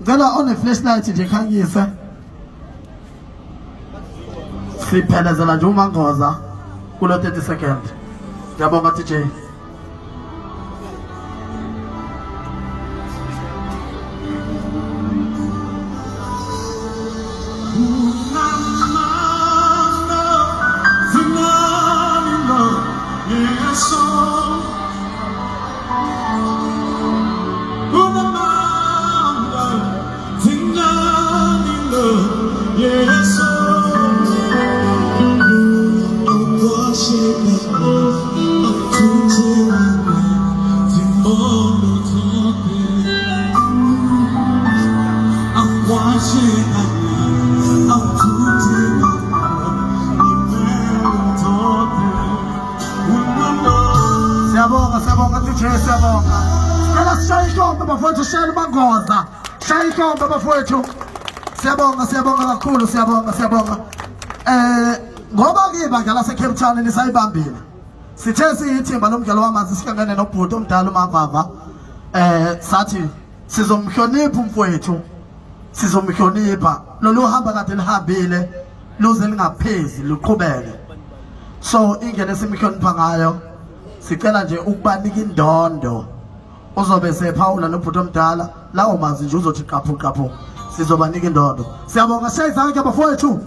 ngicela one flashlight nje khangise siphelezela nje uMangoza kulo 30 second. Ngiyabonga TJ. Siyabonga TJ, siyabonga. Sicela sishaye ihlombe bafowethu, shayela uMangoza. Shaya ihlombe bafowethu. Siyabonga kakhulu, siyabonga. Ngoba ke ibandla lase Cape Town nisayibambile. Sithe siyithimba lomdlalo wamanzi sihlangane nobhuti omdala uMavava. Sathi sizomhlonipha umfowethu. Sizomhlonipha. Lolu hamba kade lihambile luze lingaphezi luqhubeke. So ingene simhlonipha ngayo. Sicela nje ukubanika indondo. Uzobe sephawula nobhuti omdala lawo manzi nje uzothi qaphu. Sizobanika indondo. Siyabonga, shayizanke bafowethu.